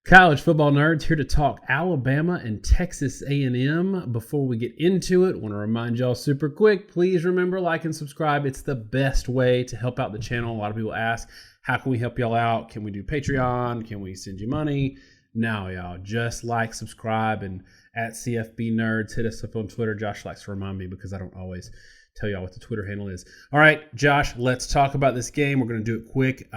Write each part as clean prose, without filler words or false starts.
College football nerds here to talk Alabama and Texas A&M. Before we get into it, I want to remind y'all super quick, please remember, like and subscribe. It's the best way to help out the channel. A lot of people ask, how can we help y'all out? Can we do Patreon? Can we send you money? No, y'all, just like, subscribe, and at CFB Nerds, hit us up on Twitter. Josh likes to remind me because I don't always tell y'all what the Twitter handle is. All right, Josh, let's talk about this game. We're going to do it quick.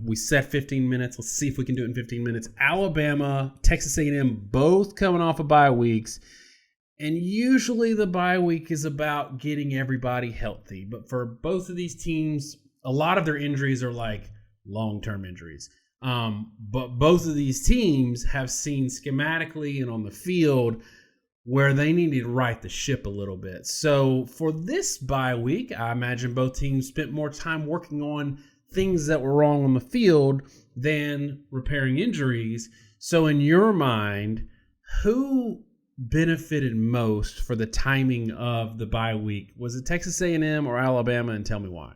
We set 15 minutes. Let's see if we can do it in 15 minutes. Alabama, Texas A&M, both coming off of bye weeks. And usually the bye week is about getting everybody healthy. But for both of these teams, a lot of their injuries are like long-term injuries. But both of these teams have seen schematically and on the field where they needed to right the ship a little bit. So for this bye week, I imagine both teams spent more time working on things that were wrong on the field than repairing injuries. So in your mind, who benefited most for the timing of the bye week? Was it Texas A&M or Alabama? And tell me why.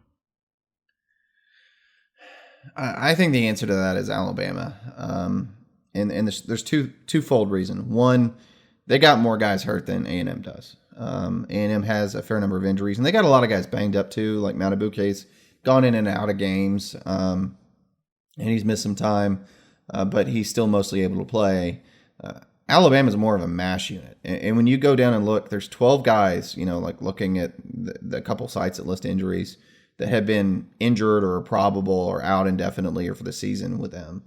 I think the answer to that is Alabama. And there's twofold reason. One, they got more guys hurt than A&M does. A&M has a fair number of injuries, and they got a lot of guys banged up too, like Matabuke's gone in and out of games, and he's missed some time, but he's still mostly able to play. Alabama's more of a mash unit. And when you go down and look, there's 12 guys, like looking at the couple sites that list injuries that have been injured or probable or out indefinitely or for the season with them.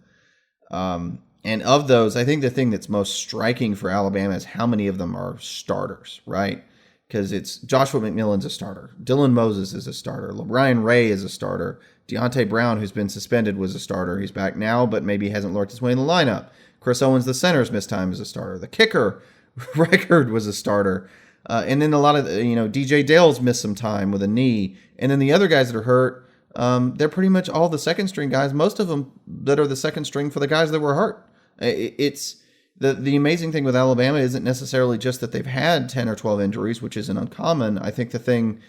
And of those, I think the thing that's most striking for Alabama is how many of them are starters, right? Because it's Joshua McMillan's a starter. Dylan Moses is a starter. Ryan Ray is a starter. Deontay Brown, who's been suspended, was a starter. He's back now, but maybe hasn't lurked his way in the lineup. Chris Owens, the center's missed time as a starter. The kicker record was a starter. And then a lot of, DJ Dale's missed some time with a knee. And then the other guys that are hurt, they're pretty much all the second string guys. Most of them that are the second string for the guys that were hurt. It's the amazing thing with Alabama isn't necessarily just that they've had 10 or 12 injuries, which isn't uncommon. I think the thing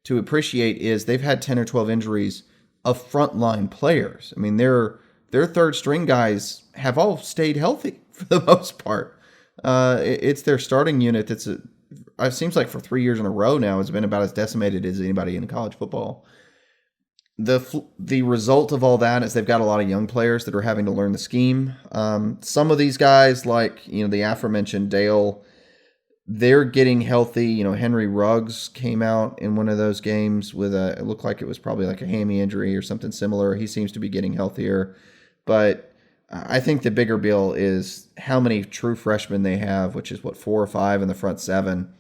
to appreciate is they've had 10 or 12 injuries of frontline players. I mean, their third string guys have all stayed healthy for the most part. It's their starting unit that's it seems like for 3 years in a row now has been about as decimated as anybody in college football. The result of all that is they've got a lot of young players that are having to learn the scheme. Some of these guys, like the aforementioned Dale, they're getting healthy. Henry Ruggs came out in one of those games with it looked like it was probably like a hammy injury or something similar. He seems to be getting healthier, but I think the bigger bill is how many true freshmen they have, which is 4 or 5 in the front 7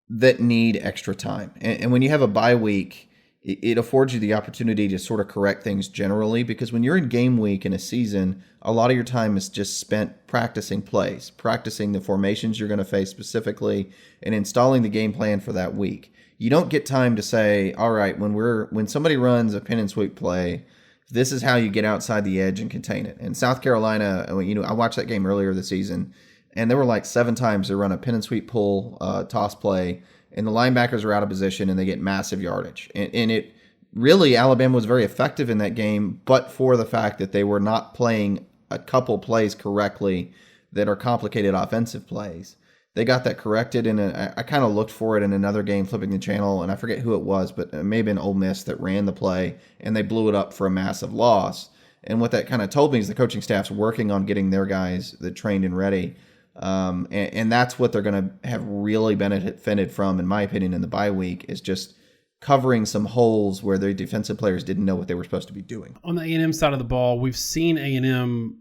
that need extra time. And when you have a bye week, it affords you the opportunity to sort of correct things generally, because when you're in game week in a season, a lot of your time is just spent practicing plays, practicing the formations you're going to face specifically, and installing the game plan for that week. You don't get time to say, all right, when somebody runs a pin and sweep play, this is how you get outside the edge and contain it. In South Carolina, I watched that game earlier this season, and there were like 7 times they run a pin and sweep pull toss play, and the linebackers are out of position and they get massive yardage. And it really, Alabama was very effective in that game, but for the fact that they were not playing a couple plays correctly that are complicated offensive plays. They got that corrected, and I kind of looked for it in another game, flipping the channel, and I forget who it was, but it may have been Ole Miss that ran the play, and they blew it up for a massive loss. And what that kind of told me is the coaching staff's working on getting their guys that trained and ready. And that's what they're going to have really benefited from, in my opinion, in the bye week, is just covering some holes where their defensive players didn't know what they were supposed to be doing. On the A&M side of the ball, we've seen A&M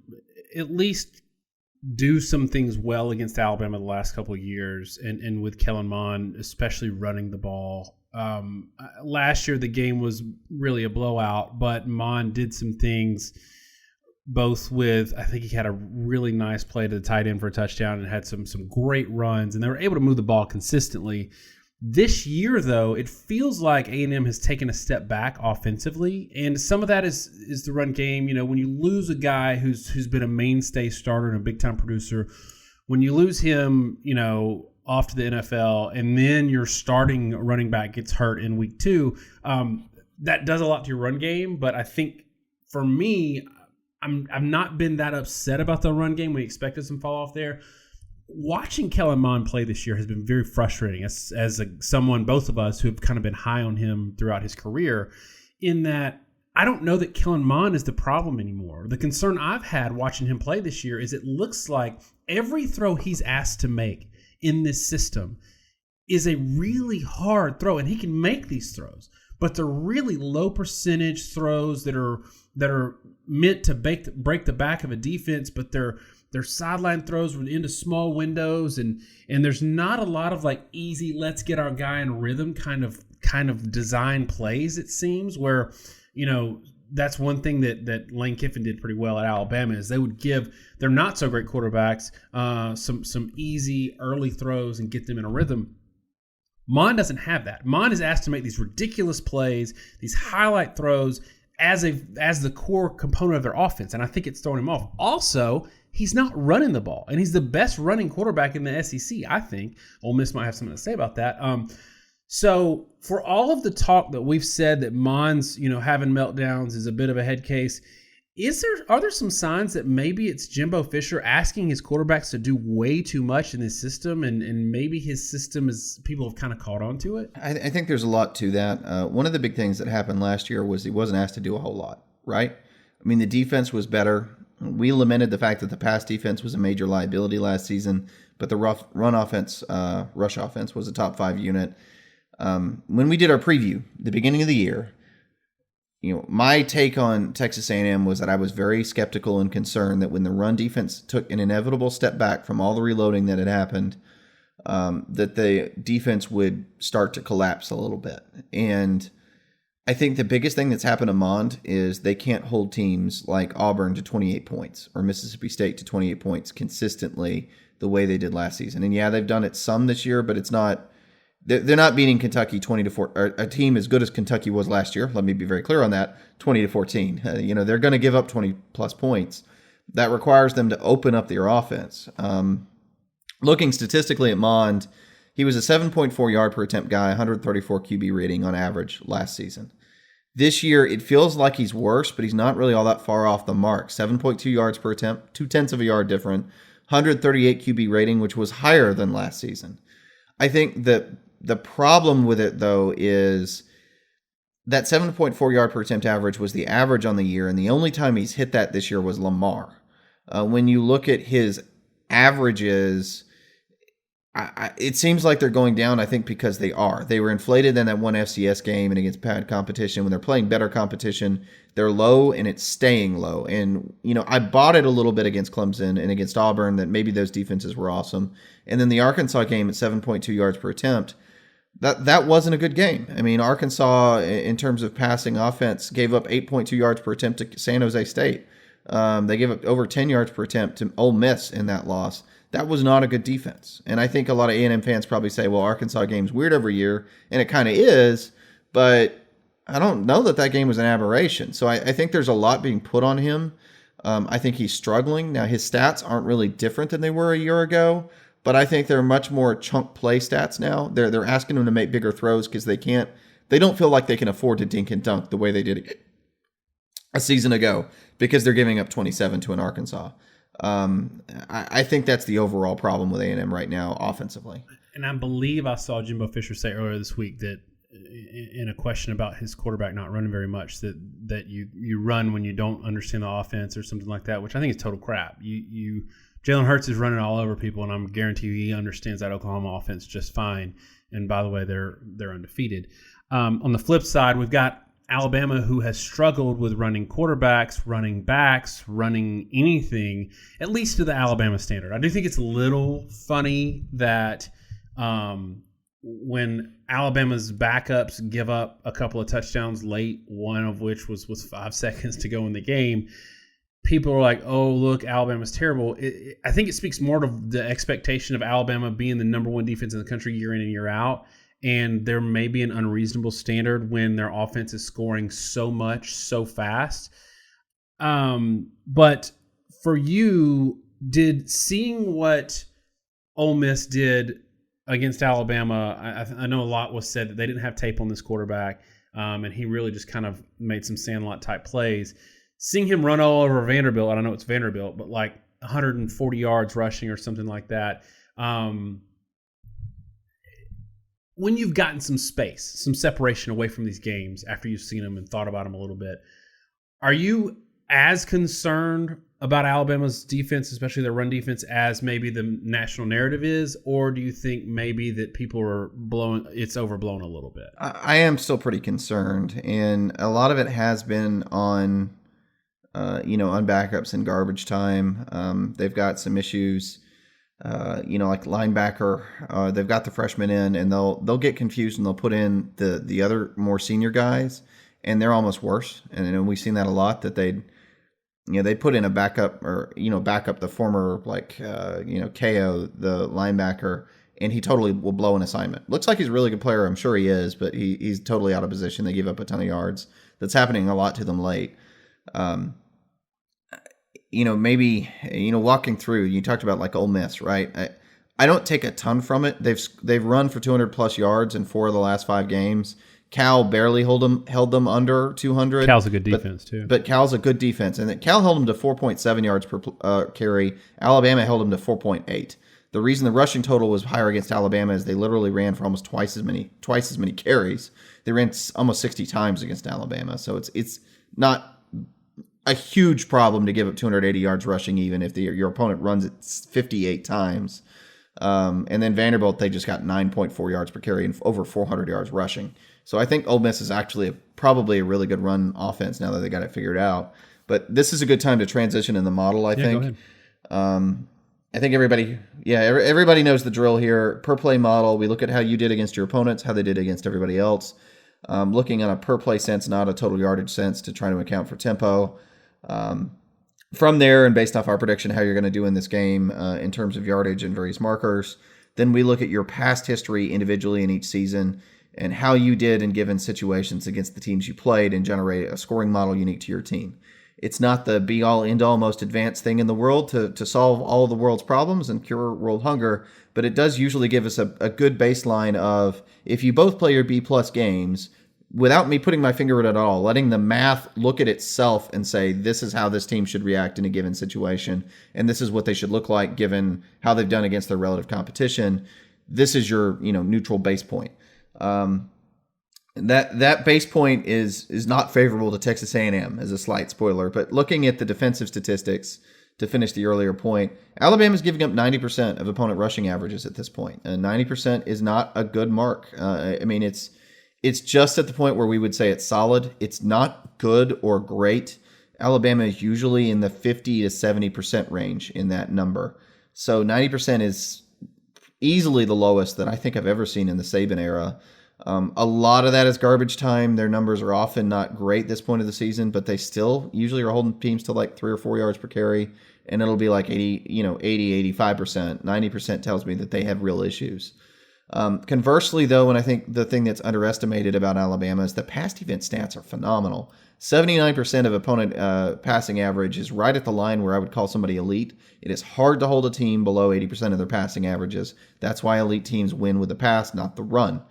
at least do some things well against Alabama the last couple of years, and with Kellen Mond, especially running the ball. Last year, the game was really a blowout, but Mond did some things both with, I think he had a really nice play to the tight end for a touchdown and had some great runs, and they were able to move the ball consistently. This year, though, it feels like A&M has taken a step back offensively, and some of that is the run game. When you lose a guy who's been a mainstay starter and a big-time producer, when you lose him, off to the NFL, and then your starting running back gets hurt in week 2, that does a lot to your run game. But I think for me, I've not been that upset about the run game. We expected some fall off there. Watching Kellen Mond play this year has been very frustrating as someone, both of us, who have kind of been high on him throughout his career, in that I don't know that Kellen Mond is the problem anymore. The concern I've had watching him play this year is it looks like every throw he's asked to make in this system is a really hard throw, and he can make these throws, but they're really low percentage throws that are meant to break the back of a defense, but they're sideline throws into small windows, and there's not a lot of like easy, let's get our guy in rhythm kind of design plays, it seems, where, you know, that's one thing that Lane Kiffin did pretty well at Alabama, is they would give their not so great quarterbacks some easy early throws and get them in a rhythm. Mond doesn't have that. Mond is asked to make these ridiculous plays, these highlight throws as the core component of their offense, and I think it's throwing him off. Also, he's not running the ball, and he's the best running quarterback in the SEC, I think. Ole Miss might have something to say about that. So for all of the talk that we've said that Mond's, you know, having meltdowns is a bit of a head case, are there some signs that maybe it's Jimbo Fisher asking his quarterbacks to do way too much in this system, and maybe his system is, people have kind of caught on to it? I think there's a lot to that. One of the big things that happened last year was he wasn't asked to do a whole lot, right? I mean, the defense was better. We lamented the fact that the pass defense was a major liability last season, but the rush offense was a top 5 unit. When we did our preview, the beginning of the year, you know, my take on Texas A&M was that I was very skeptical and concerned that when the run defense took an inevitable step back from all the reloading that had happened, that the defense would start to collapse a little bit. And I think the biggest thing that's happened to Mond is they can't hold teams like Auburn to 28 points or Mississippi State to 28 points consistently the way they did last season. And yeah, they've done it some this year, but it's not. They're not beating Kentucky 20-4, or a team as good as Kentucky was last year. Let me be very clear on that. 20-14. You know, they're going to give up 20 plus points. That requires them to open up their offense. Looking statistically at Mond, he was a 7.4 yard per attempt guy, 134 QB rating on average last season. This year, it feels like he's worse, but he's not really all that far off the mark. 7.2 yards per attempt, 0.2 of a yard different, 138 QB rating, which was higher than last season. I think that the problem with it, though, is that 7.4 yard per attempt average was the average on the year, and the only time he's hit that this year was Lamar. When you look at his averages, it seems like they're going down, I think, because they are. They were inflated in that one FCS game and against bad competition. When they're playing better competition, they're low, and it's staying low. And, you know, I bought it a little bit against Clemson and against Auburn that maybe those defenses were awesome. And then the Arkansas game at 7.2 yards per attempt, that wasn't a good game. I mean, Arkansas, in terms of passing offense, gave up 8.2 yards per attempt to San Jose State. They gave up over 10 yards per attempt to Ole Miss in that loss. That was not a good defense. And I think a lot of A&M fans probably say, well, Arkansas game's weird every year, and it kind of is, but I don't know that game was an aberration. So I think there's a lot being put on him. I think he's struggling. Now, his stats aren't really different than they were a year ago, but I think they're much more chunk play stats now. They're asking him to make bigger throws because they don't feel like they can afford to dink and dunk the way they did a season ago because they're giving up 27 to an Arkansas. I think that's the overall problem with A&M right now offensively. And I believe I saw Jimbo Fisher say earlier this week that in a question about his quarterback not running very much, that you run when you don't understand the offense or something like that, which I think is total crap. Jalen Hurts is running all over people, and I'm guarantee you he understands that Oklahoma offense just fine. And by the way, they're undefeated. On the flip side, we've got Alabama, who has struggled with running quarterbacks, running backs, running anything, at least to the Alabama standard. I do think it's a little funny that when Alabama's backups give up a couple of touchdowns late, one of which was 5 seconds to go in the game, people are like, oh, look, Alabama's terrible. I think it speaks more to the expectation of Alabama being the number one defense in the country year in and year out. And there may be an unreasonable standard when their offense is scoring so much so fast. But for you, did seeing what Ole Miss did against Alabama, I know a lot was said that they didn't have tape on this quarterback, and he really just kind of made some Sandlot type plays. seeing him run all over Vanderbilt, I don't know it's Vanderbilt, but like 140 yards rushing or something like that. When you've gotten some space, some separation away from these games after you've seen them and thought about them a little bit, are you as concerned about Alabama's defense, especially their run defense, as maybe the national narrative is? Or do you think maybe that people are it's overblown a little bit? I am still pretty concerned. And a lot of it has been on, on backups in garbage time. They've got some issues. Like linebacker, they've got the freshmen in, and they'll get confused and they'll put in the other more senior guys, and they're almost worse. And we've seen that a lot, that they put in a backup or backup the former KO, the linebacker, and he totally will blow an assignment. Looks like he's a really good player, I'm sure he is, but he's totally out of position. They give up a ton of yards. That's happening a lot to them late. Maybe walking through, you talked about like Ole Miss, right? I don't take a ton from it. They've run for 200 plus yards in 4 of the last 5 games. Cal barely held them under 200. Cal's a good defense too. But Cal's a good defense, and Cal held them to 4.7 yards per carry. Alabama held them to 4.8. The reason the rushing total was higher against Alabama is they literally ran for almost twice as many carries. They ran almost 60 times against Alabama, so it's not a huge problem to give up 280 yards rushing, even if your opponent runs it 58 times. And then Vanderbilt, they just got 9.4 yards per carry and over 400 yards rushing. So I think Ole Miss is actually probably a really good run offense now that they got it figured out. But this is a good time to transition in the model, I think. I think everybody knows the drill here. Per play model, we look at how you did against your opponents, how they did against everybody else. Looking on a per play sense, not a total yardage sense, to try to account for tempo. From there, and based off our prediction how you're going to do in this game in terms of yardage and various markers, then we look at your past history individually in each season and how you did in given situations against the teams you played, and generate a scoring model unique to your team. It's not the be-all, end-all, most advanced thing in the world to solve all of the world's problems and cure world hunger, but it does usually give us a good baseline of, if you both play your B-plus games, without me putting my finger at it at all, letting the math look at itself and say, this is how this team should react in a given situation, and this is what they should look like given how they've done against their relative competition. This is your neutral base point. That base point is not favorable to Texas A&M, as a slight spoiler. But looking at the defensive statistics to finish the earlier point, Alabama's giving up 90% of opponent rushing averages at this point, and 90% is not a good mark. It's just at the point where we would say it's solid. It's not good or great. Alabama is usually in the 50 to 70% range in that number. So 90% is easily the lowest that I think I've ever seen in the Saban era. A lot of that is garbage time. Their numbers are often not great this point of the season, but they still usually are holding teams to like 3 or 4 yards per carry, and it'll be like 80, 85%. 90% tells me that they have real issues. Conversely, though, and I think the thing that's underestimated about Alabama is the pass defense stats are phenomenal. 79% of opponent passing average is right at the line where I would call somebody elite. It is hard to hold a team below 80% of their passing averages. That's why elite teams win with the pass, not the run.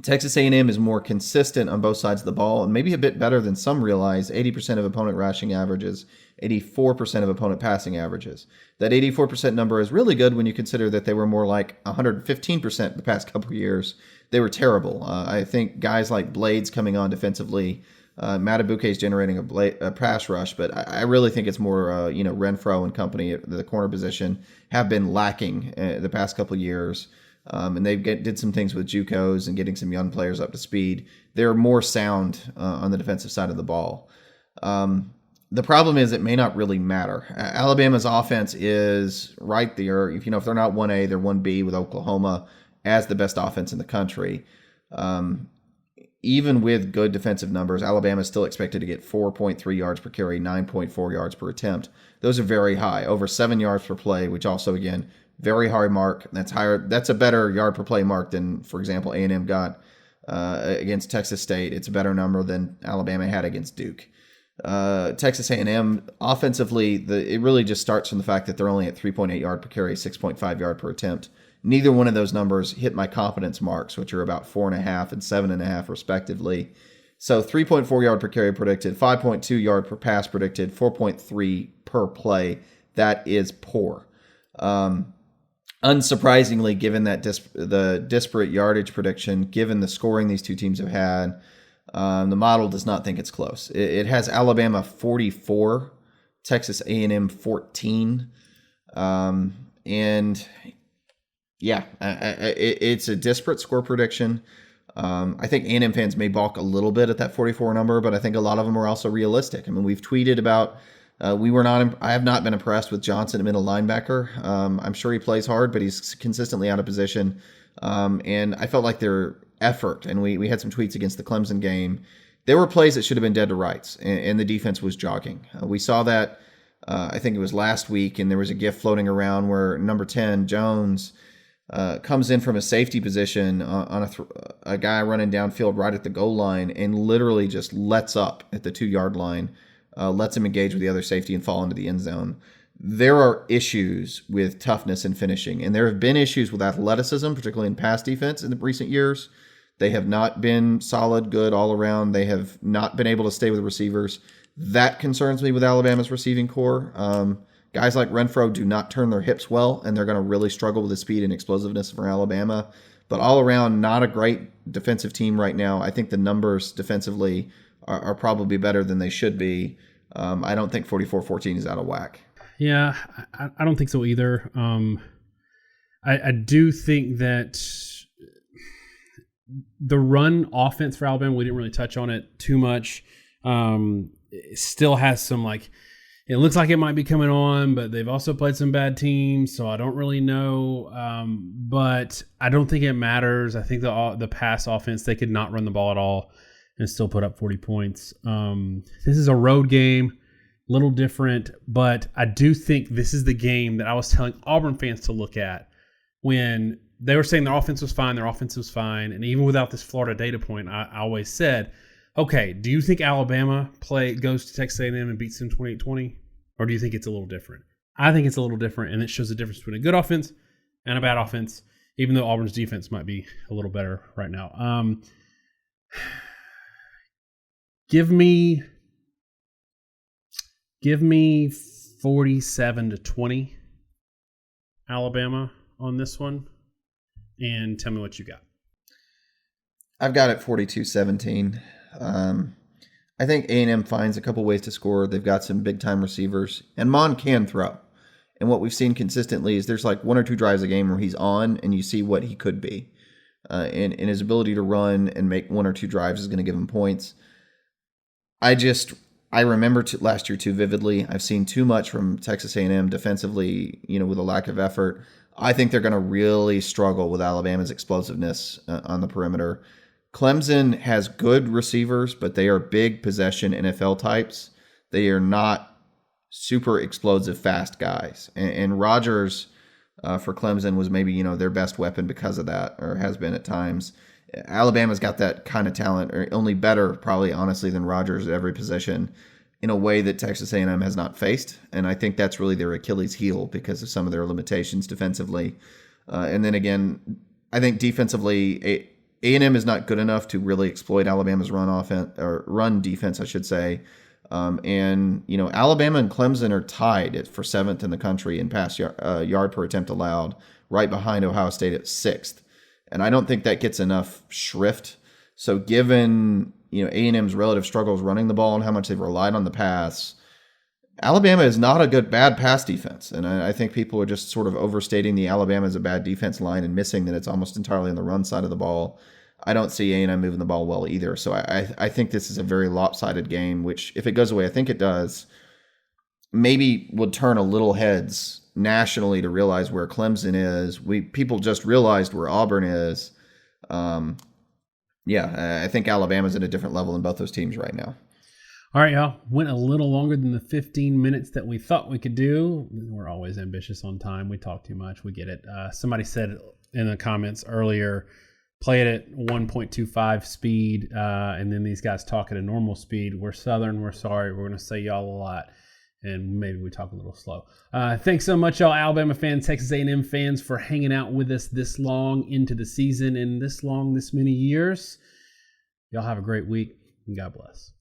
Texas A&M is more consistent on both sides of the ball, and maybe a bit better than some realize. 80% of opponent rushing averages, 84% of opponent passing averages. That 84% number is really good when you consider that they were more like 115% the past couple of years. They were terrible. I think guys like Blades coming on defensively, Matabuke is generating a pass rush, but I really think it's more, Renfro and company at the corner position have been lacking the past couple of years. And they did some things with JUCOs and getting some young players up to speed. They're more sound on the defensive side of the ball. The problem is it may not really matter. Alabama's offense is right there. If they're not 1A, they're 1B with Oklahoma as the best offense in the country. Even with good defensive numbers, Alabama is still expected to get 4.3 yards per carry, 9.4 yards per attempt. Those are very high, over 7 yards per play, which also, again, very high mark. That's higher. That's a better yard per play mark than, for example, A&M got against Texas State. It's a better number than Alabama had against Duke. Texas A&M offensively, it really just starts from the fact that they're only at 3.8 yard per carry, 6.5 yard per attempt. Neither one of those numbers hit my confidence marks, which are about 4.5 and 7.5 respectively. So 3.4 yard per carry predicted, 5.2 yard per pass predicted, 4.3 per play. That is poor. Unsurprisingly, given that the disparate yardage prediction, given the scoring these two teams have had, the model does not think it's close. It has Alabama 44, Texas A&M 14, and yeah, it's a disparate score prediction. I think A&M fans may balk a little bit at that 44 number, but I think a lot of them are also realistic. I mean, we've tweeted about I have not been impressed with Johnson at middle linebacker. I'm sure he plays hard, but he's consistently out of position. And I felt like their effort, and we had some tweets against the Clemson game. There were plays that should have been dead to rights, and the defense was jogging. We saw that, I think it was last week, and there was a GIF floating around where number 10, Jones, comes in from a safety position on a guy running downfield right at the goal line and literally just lets up at the 2-yard line, lets him engage with the other safety and fall into the end zone. There are issues with toughness and finishing, and there have been issues with athleticism, particularly in pass defense in the recent years. They have not been solid, good all around. They have not been able to stay with receivers. That concerns me with Alabama's receiving core. Guys like Renfro do not turn their hips well, and they're going to really struggle with the speed and explosiveness for Alabama. But all around, not a great defensive team right now. I think the numbers defensively are probably better than they should be. I don't think 44-14 is out of whack. Yeah, I don't think so either. I do think that the run offense for Alabama, we didn't really touch on it too much. It still has some it looks like it might be coming on, but they've also played some bad teams, so I don't really know. But I don't think it matters. I think the pass offense, they could not run the ball at all and still put up 40 points. This is a road game, a little different, but I do think this is the game that I was telling Auburn fans to look at when they were saying their offense was fine, and even without this Florida data point, I always said, okay, do you think Alabama goes to Texas A&M and beats them 28-20? Or do you think it's a little different? I think it's a little different, and it shows the difference between a good offense and a bad offense, even though Auburn's defense might be a little better right now. Give me 47-20 Alabama on this one, and tell me what you got. I've got it 42-17. I think A&M finds a couple ways to score. They've got some big-time receivers, and Mond can throw. And what we've seen consistently is there's 1 or 2 drives a game where he's on, and you see what he could be. And his ability to run and make 1 or 2 drives is going to give him points. I remember last year too vividly. I've seen too much from Texas A&M defensively, with a lack of effort. I think they're going to really struggle with Alabama's explosiveness on the perimeter. Clemson has good receivers, but they are big possession NFL types. They are not super explosive, fast guys. And Rodgers for Clemson was maybe, their best weapon because of that, or has been at times. Alabama's got that kind of talent, or only better, probably, honestly, than Rodgers at every position in a way that Texas A&M has not faced. And I think that's really their Achilles heel because of some of their limitations defensively. And then again, I think defensively, A&M is not good enough to really exploit Alabama's run defense, I should say. And Alabama and Clemson are tied for 7th in the country in pass yard per attempt allowed, right behind Ohio State at 6th. And I don't think that gets enough shrift. So given A&M's relative struggles running the ball and how much they've relied on the pass, Alabama is not a bad pass defense. And I think people are just sort of overstating the Alabama is a bad defense line and missing that it's almost entirely on the run side of the ball. I don't see A&M moving the ball well either. So I think this is a very lopsided game, which if it goes away, I think it does, maybe would turn a little heads nationally to realize where Clemson is. People just realized where Auburn is. I think Alabama's at a different level in both those teams right now. All right, y'all. Went a little longer than the 15 minutes that we thought we could do. We're always ambitious on time. We talk too much. We get it. Somebody said in the comments earlier, play it at 1.25 speed, and then these guys talk at a normal speed. We're Southern. We're sorry. We're going to say y'all a lot, and maybe we talk a little slow. Thanks so much, y'all Alabama fans, Texas A&M fans, for hanging out with us this long into the season and this many years. Y'all have a great week. God bless.